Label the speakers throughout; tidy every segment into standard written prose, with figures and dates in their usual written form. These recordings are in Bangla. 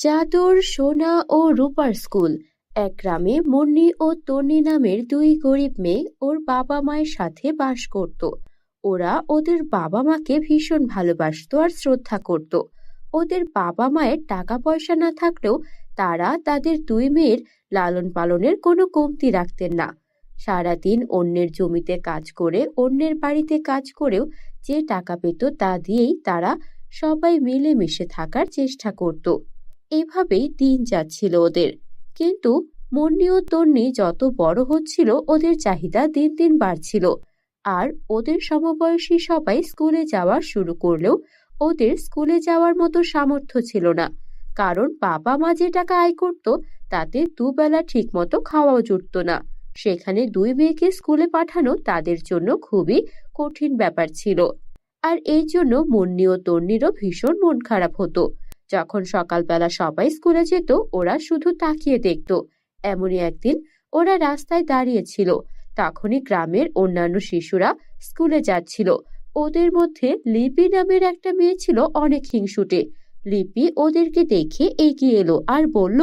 Speaker 1: চাদর, সোনা ও রূপার স্কুল। এক গ্রামে মুন্নি ও তন্নি নামের দুই গরিব মেয়ে ওর বাবা মায়ের সাথে বাস করত। ওরা ওদের বাবা মাকে ভীষণ ভালোবাসতো আর শ্রদ্ধা করত। ওদের বাবা মায়ের টাকা পয়সা না থাকলেও তারা তাদের দুই মেয়ের লালন পালনের কোনো কমতি রাখতেন না। সারাদিন অন্যের জমিতে কাজ করে, অন্যের বাড়িতে কাজ করেও যে টাকা পেত তা দিয়েই তারা সবাই মিলেমিশে থাকার চেষ্টা করত। এভাবেই দিন যাচ্ছিল ওদের। কিন্তু মুন্নি ও তন্নি যত বড় হচ্ছিল ওদের চাহিদা দিন দিন বাড়ছিল। আর ওদের সমবয়সী সবাই স্কুলে যাওয়া শুরু করলেও ওদের স্কুলে যাওয়ার মতো সামর্থ্য ছিল না। কারণ বাবা মা যে টাকা আয় করত তাতে দুবেলা ঠিক মতো খাওয়াও জুটত না। সেখানে দুই মেয়েকে স্কুলে পাঠানো তাদের জন্য খুবই কঠিন ব্যাপার ছিল। আর এই জন্য মুন্নি ও তন্নিরও ভীষণ মন খারাপ হতো। যখন সকালবেলা সবাই স্কুলে যেত ওরা শুধু তাকিয়ে দেখত। এমনই একদিন ওরা রাস্তায় দাঁড়িয়েছিল, তখনই গ্রামের অন্যান্য শিশুরা স্কুলে যাচ্ছিল। ওদের মধ্যে লিপি নামের একটা মেয়ে ছিল অনেক হিংসুটে। লিপি ওদেরকে দেখে এগিয়ে এলো আর বলল,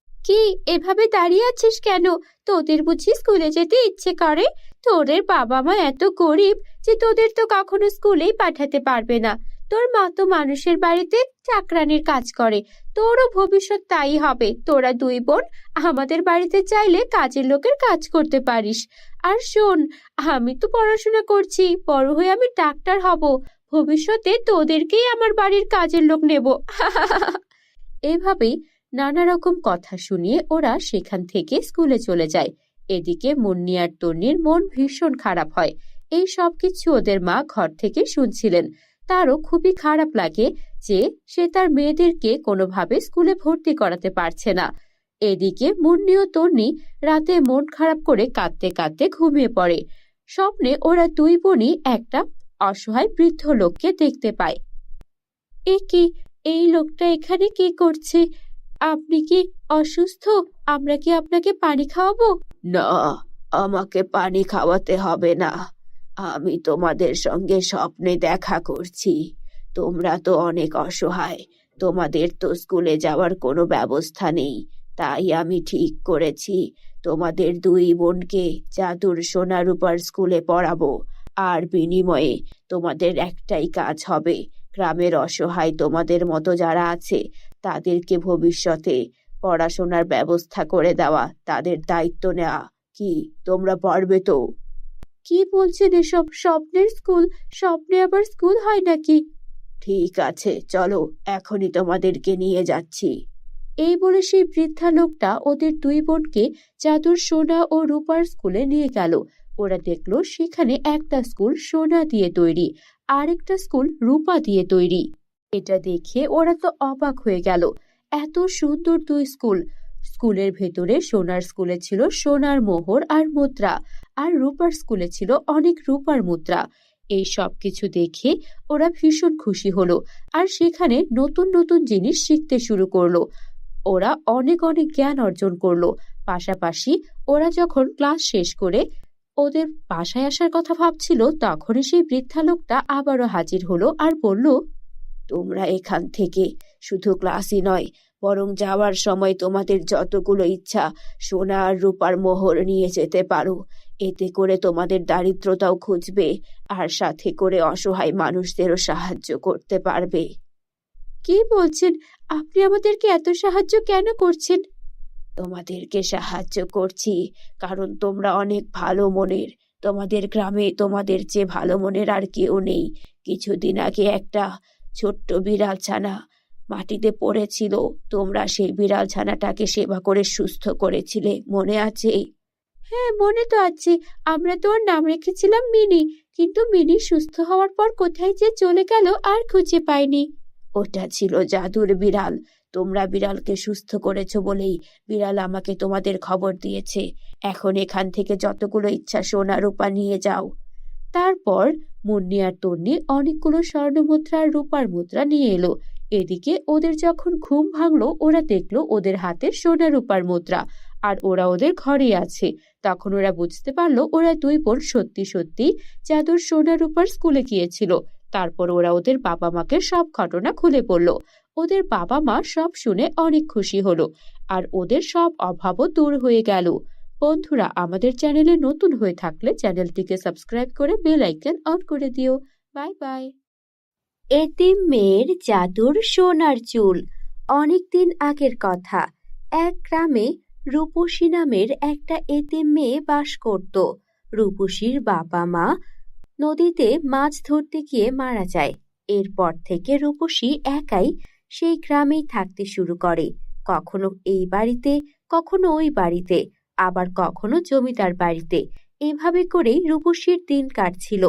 Speaker 1: কি এভাবে দাঁড়িয়ে আছিস কেন? তোদের বুঝি স্কুলে যেতে ইচ্ছে করে? তোদের বাবা মা এত গরিব যে তোদের তো কখনো স্কুলেই পাঠাতে পারবে না। তোর মা তো মানুষের বাড়িতে চাকরানির কাজ করে, তোরও ভবিষ্যৎ তাই হবে। তোরা দুই বোন আমাদের বাড়িতে চাইলে কাজের লোকের কাজ করতে পারিস। আর শোন, আমি তো পড়াশোনা করছি, বড় হয়ে আমি ডাক্তার হব। ভবিষ্যতে তোদেরকেই আমার বাড়ির কাজের লোক নেব। এভাবেই নানা রকম কথা শুনিয়ে ওরা সেখান থেকে স্কুলে চলে যায়। এদিকে মুন্নি আর তন্নির মন ভীষণ খারাপ হয়। এই সব কিছু ওদের মা ঘর থেকে শুনছিলেন। তারও খুবই খারাপ লাগে যে সে তার মেয়েদেরকে কোনোভাবে স্কুলে ভর্তি করাতে পারছে না। এদিকে মুন্নি ও তন্নি রাতে মন খারাপ করে কাঁদতে কাঁদতে ঘুমিয়ে পড়ে। স্বপ্নে ওরা দুই বোনই একটা অসহায় বৃদ্ধ লোককে দেখতে পায়। এ কি, এই লোকটা এখানে কি করছে? আপনি কি অসুস্থ? আমরা কি আপনাকে পানি খাওয়াবো?
Speaker 2: না, আমাকে পানি খাওয়াতে হবে না। আমি তোমাদের সঙ্গে স্বপ্নে দেখা করছি। তোমরা তো অনেক অসহায়, তোমাদের তো স্কুলে যাওয়ার কোনো ব্যবস্থা নেই। তাই আমি ঠিক করেছি তোমাদের দুই বোনকে জাদুর সোনা রূপার স্কুলে পড়াবো। আর বিনিময়ে তোমাদের একটাই কাজ হবে, গ্রামের অসহায় তোমাদের মতো যারা আছে তাদেরকে ভবিষ্যতে পড়াশোনার ব্যবস্থা করে দেওয়া, তাদের দায়িত্ব নেওয়া। কি তোমরা পারবে তো?
Speaker 1: কি বলছেন এসব? স্বপ্নের স্কুল? স্বপ্নে আবার স্কুল হয় নাকি?
Speaker 2: ঠিক আছে, চলো, এখনই তোমাদেরকে নিয়ে যাচ্ছি।
Speaker 1: এই বলে সেই বৃদ্ধা লোকটা ওদের দুই বোনকে জাদুর সোনা ও রূপার স্কুলে নিয়ে গেল। ওরা দেখলো সেখানে একটা স্কুল সোনা দিয়ে তৈরি, আর একটা স্কুল রূপা দিয়ে তৈরি। এটা দেখে ওরা তো অবাক হয়ে গেল। এত সুন্দর দুই স্কুল! স্কুলের ভেতরে সোনার স্কুলে ছিল সোনার মোহর আর মুদ্রা, আর রূপার স্কুলে ছিল অনেক রূপার মুদ্রা। এই সব কিছু দেখে ওরা ভীষণ খুশি হলো, আর সেখানে নতুন নতুন জিনিস শিখতে শুরু করলো। ওরা অনেক অনেক জ্ঞান অর্জন করলো। পাশাপাশি ওরা যখন ক্লাস শেষ করে ওদের বাসায় আসার কথা ভাবছিল, তখনই সেই বৃদ্ধা লোকটা আবারও হাজির হলো আর বলল,
Speaker 2: তোমরা এখান থেকে শুধু ক্লাসই নয়, বরং যাওয়ার সময় তোমাদের যতগুলো ইচ্ছা সোনা আর রূপার মোহর নিয়ে যেতে পারো। এতে করে তোমাদের দারিদ্রতাও খুঁজবে, আর সাথে করে অসহায় মানুষদেরও সাহায্য করতে পারবে।
Speaker 1: কি বলছেন? আপনি আমাদেরকে এত সাহায্য কেন করছেন?
Speaker 2: তোমাদেরকে সাহায্য করছি কারণ তোমরা অনেক ভালো মনের। তোমাদের গ্রামে তোমাদের চেয়ে ভালো মনের আর কেউ নেই। কিছুদিন আগে একটা ছোট্ট বিড়াল ছানা মাটিতে পড়েছিল, তোমরা সেই বিড়াল ছানাটাকে সেবা করে সুস্থ করেছিলে, মনে আছে?
Speaker 1: হ্যাঁ, মনে তো আছে। আমরা তো ওর নাম রেখেছিলাম মিনি, কিন্তু মিনি সুস্থ হওয়ার পর কোথায় যে চলে গেল আর খুঁজে পাইনি।
Speaker 2: ওটা ছিল জাদুর বিড়াল। তোমরা বিড়ালকে সুস্থ করেছো বলেই বিড়াল আমাকে তোমাদের খবর দিয়েছে। এখন এখান থেকে যতগুলো ইচ্ছা সোনা রূপা নিয়ে যাও।
Speaker 1: তারপর মুন্নি আর তন্নি অনেকগুলো স্বর্ণ মুদ্রা আর রূপার মুদ্রা নিয়ে এলো। এদিকে ওদের যখন ঘুম ভাঙলো, ওরা দেখলো ওদের হাতে সোনা রূপার মুদ্রা, আর ওরা ওদের ঘরেই আছে। তখন ওরা বুঝতে পারলো ওরা দুই বোন সত্যি সত্যি জাদুর সোনা রূপার স্কুলে গিয়েছিল। তারপর ওরা ওদের বাবা মাকে সব ঘটনা খুলে বলল। ওদের বাবা মা সব শুনে অনেক খুশি হলো, আর ওদের সব অভাবও দূর হয়ে গেল। বন্ধুরা, আমাদের চ্যানেলে নতুন হয়ে থাকলে চ্যানেলটিকে সাবস্ক্রাইব করে বেল আইকন অন করে দিও। Bye bye. এতিম মেয়ের জাদুর সোনার চুল। অনেকদিন আগের কথা। এক গ্রামে রূপসী নামের একটা এতিম মেয়ে বাস করত। রূপসীর বাবা মা নদীতে মাছ ধরতে গিয়ে মারা যায়। এরপর থেকে রূপসী একাই সেই গ্রামেই থাকতে শুরু করে। কখনো এই বাড়িতে, কখনো ওই বাড়িতে, আবার কখনো জমিদার বাড়িতে। এভাবে করেই রূপসীর দিন কাটছিল।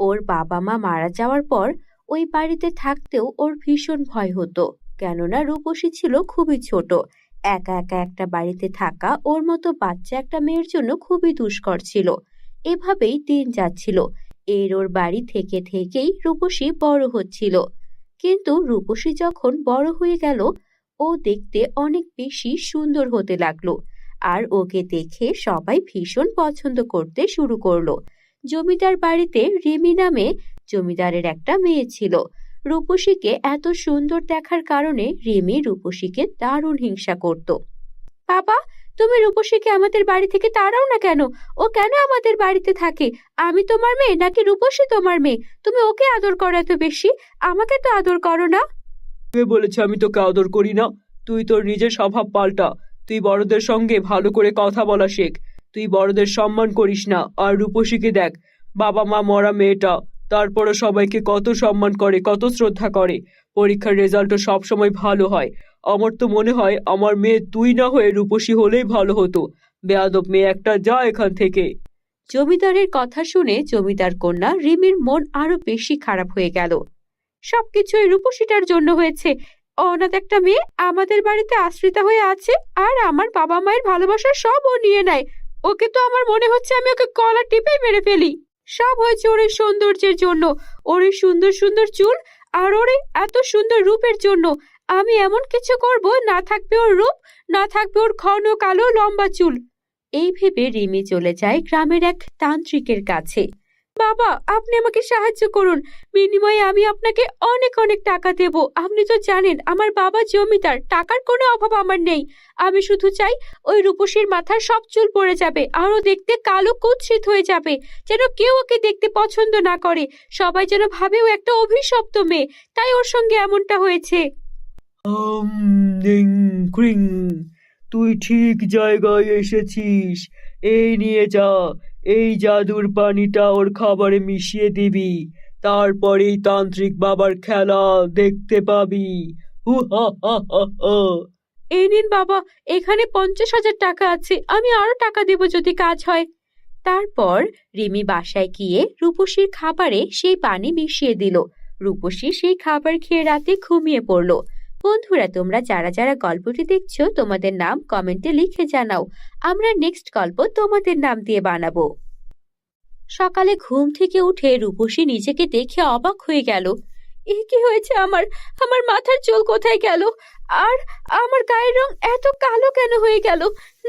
Speaker 1: ওর বাবা মা মারা যাওয়ার পর ওই বাড়িতে থাকতেও ওর ভীষণ ভয় হতো, কেননা রূপসী ছিল খুবই ছোট। একা একা একটা বাড়িতে থাকা ওর মতো বাচ্চা একটা মেয়ের জন্য খুবই দুষ্কর ছিল। এভাবেই দিন যাচ্ছিল। ওর বাড়ি থেকে থেকেই রূপসী বড় হচ্ছিল। কিন্তু রূপসী যখন বড় হয়ে গেল, ও দেখতে অনেক বেশি সুন্দর হতে লাগলো, আর ওকে দেখে সবাই ভীষণ পছন্দ করতে শুরু করলো। জমিদার বাড়িতে রিমি নামে জমিদারের একটা মেয়ে ছিল। রূপসীকে এত সুন্দর দেখার কারণে রিমি রূপসীকে দারুণ হিংসা করত। বাবা, তুমি রূপসীকে আমাদের বাড়ি থেকে তাড়াও না কেন? ও কেন আমাদের বাড়িতে থাকে? আমি তোমার মেয়ে নাকি রূপসী তোমার মেয়ে? তুমি ওকে আদর করো এত বেশি, আমাকে তো আদর করো না।
Speaker 3: কে বলেছে আমি তোকে আদর করি না? তুই তোর নিজের স্বভাব পাল্টা। তুই বড়দের সঙ্গে ভালো করে কথা বলা শেখ। তুই বড়দের সম্মান করিস না। আর রূপসীকে দেখ, বাবা মা মরা মেয়েটা, তারপরে সবাইকে কত সম্মান করে, কত শ্রদ্ধা করে। পরীক্ষার রেজাল্টও সবসময় ভালো হয়। আমার তো মনে হয় আমার মেয়ে তুই না হয়ে রূপসী হলেই ভালো হতো। বেয়াদব মেয়ে একটা, যা এখান থেকে।
Speaker 1: জমিদারের কথা শুনে জমিদার কন্যা রিমির মন আরো বেশি খারাপ হয়ে গেল। সবকিছু এই রূপসীটার জন্য হয়েছে। অনাথ একটা মেয়ে আমাদের বাড়িতে আশ্রিতা হয়ে আছে, আর আমার বাবা মায়ের ভালোবাসা সব ও নিয়ে নেয়। ওকে তো আমার মনে হচ্ছে আমি ওকে গলা টিপে মেরে ফেলি। সব হয়েছে ওর এই সৌন্দর্যের জন্য, ওর এই সুন্দর সুন্দর চুল আর ওর এই এত সুন্দর রূপের জন্য। আমি এমন কিছু করব, না থাকবে ওর রূপ, না থাকবে ওর ঘন কালো লম্বা চুল। এই ভেবে রিমি চলে যায় গ্রামের এক তান্ত্রিকের কাছে। বাবা, আপনি আমাকে সাহায্য করুন। বিনিময়ে আমি আপনাকে অনেক অনেক টাকা দেব। আপনি তো জানেন আমার বাবা জমিদার, টাকার কোনো অভাব আমার নেই। আমি শুধু চাই ওই রূপসীর মাথার সব চুল পড়ে যাবে, আরও দেখতে কালো কুৎসিত হয়ে যাবে, যেন কেউ ওকে দেখতে পছন্দ না করে। সবাই যেন ভাবে ও একটা অভিশপ্ত মেয়ে, তাই ওর সঙ্গে এমনটা হয়েছে।
Speaker 3: ডিং ক্রিং, তুই ঠিক জায়গায় এসেছিস। এই নিয়ে যা, এই জাদুর পানিটা ওর খাবারে মিশিয়ে দিবি। তারপরেই তান্ত্রিক বাবার খেলা দেখতে পাবি। হু হা হা হা হা।
Speaker 1: এই নিন বাবা, এখানে 50,000 টাকা আছে, আমি আরো টাকা দেব যদি কাজ হয়। তারপর রিমি বাসায় গিয়ে রূপসীর খাবারে সেই পানি মিশিয়ে দিল। রূপসী সেই খাবার খেয়ে রাতে ঘুমিয়ে পড়ল। বন্ধুরা, তোমরা যারা যারা গল্পটি দেখছো তোমাদের নাম কমেন্টে লিখে জানাও। আমরা নেক্সট গল্প তোমাদের নাম দিয়ে বানাবো। সকালে ঘুম থেকে উঠে রূপসী নিজেকে দেখে অবাক হয়ে গেল। এ কি হয়েছে আমার? আমার মাথার চুল কোথায় গেল? আর আমার গায়ের রং এত কালো কেন হয়ে গেল?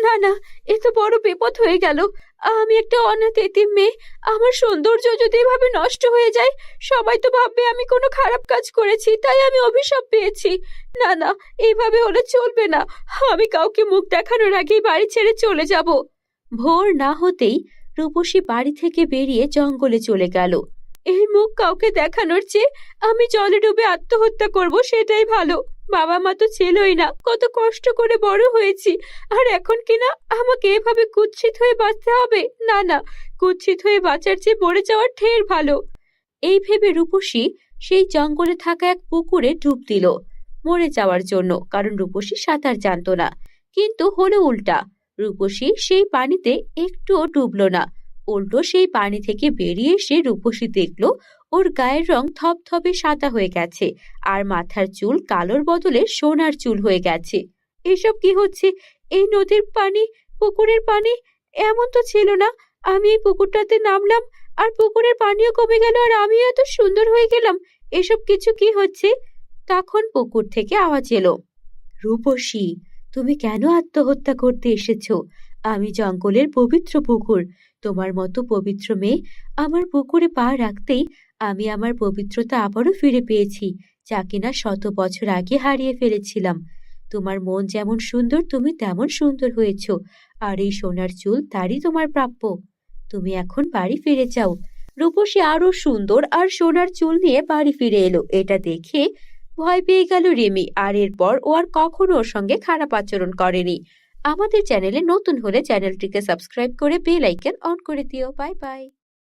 Speaker 1: না না, এ তো বড় বিপদ হয়ে গেল। আমি একটা অনাথ এতিম মেয়ে, আমার সৌন্দর্য যদি এভাবে নষ্ট হয়ে যায়, সবাই তো ভাববে আমি কোনো খারাপ কাজ করেছি, তাই আমি অভিশাপ পেয়েছি। না না, এইভাবে হলে চলবে না। আমি কাউকে মুখ দেখানোর আগেই বাড়ি ছেড়ে চলে যাব। ভোর না হতেই রূপসী বাড়ি থেকে বেরিয়ে জঙ্গলে চলে গেল। এই মুখ কাউকে দেখানোর চেয়ে আমি জলে ডুবে আত্মহত্যা করব, সেটাই ভালো। বাবা মা তো ছিলই না, কত কষ্ট করে বড় হয়েছি, আর এখন কিনা আমাকে এভাবে কুৎসিত হয়ে বাঁচতে হবে? না না, কুৎসিত হয়ে বাঁচার চেয়ে মরে যাওয়ার ঢের ভালো। এই ভেবে রূপসী সেই জঙ্গলে থাকা এক পুকুরে ডুব দিল মরে যাওয়ার জন্য, কারণ রূপসী সাঁতার জানতো না। কিন্তু হলো উল্টা, রূপসী সেই পানিতে একটুও ডুবলো না। উল্টো সেই পানি থেকে বেরিয়ে এসে রূপসী দেখলো ওর গায়ের রং থপথপে সাদা হয়ে গেছে, আর মাথার চুল কালোর বদলে সোনার চুল হয়ে গেছে। এসব কি হচ্ছে? এই নদীর পানি, পুকুরের পানি, এমন তো ছিল না। আমি এই পুকুরটাতে নামলাম, আর পুকুরের পানিও কমে গেল, আর আমিও এত সুন্দর হয়ে গেলাম। এসব কিছু কি হচ্ছে? তখন পুকুর থেকে আওয়াজ এলো, রূপসী, তুমি কেন আত্মহত্যা করতে এসেছো? আমি জঙ্গলের পবিত্র পুকুর, তোমার মতো পবিত্র মেয়ে আমার পুকুরে পা রাখতেই আমি আমার পবিত্রতা আবারও ফিরে পেয়েছি। যা কিনা শত বছর আগে হারিয়ে ফেলেছিলাম। তোমার মন যেমন সুন্দর তুমি তেমন সুন্দর হয়েছ, আর এই সোনার চুল তারই তোমার প্রাপ্য। তুমি এখন বাড়ি ফিরে যাও। রূপসী আরো সুন্দর আর সোনার চুল নিয়ে বাড়ি ফিরে এলো। এটা দেখে ভয় পেয়ে গেল রিমি, আর এরপর ও আর কখনো ওর সঙ্গে খারাপ আচরণ করেনি। আমাদের চ্যানেলে নতুন হলে চ্যানেলটিকে সাবস্ক্রাইব করে বেল আইকন অন করে দিও। Bye bye.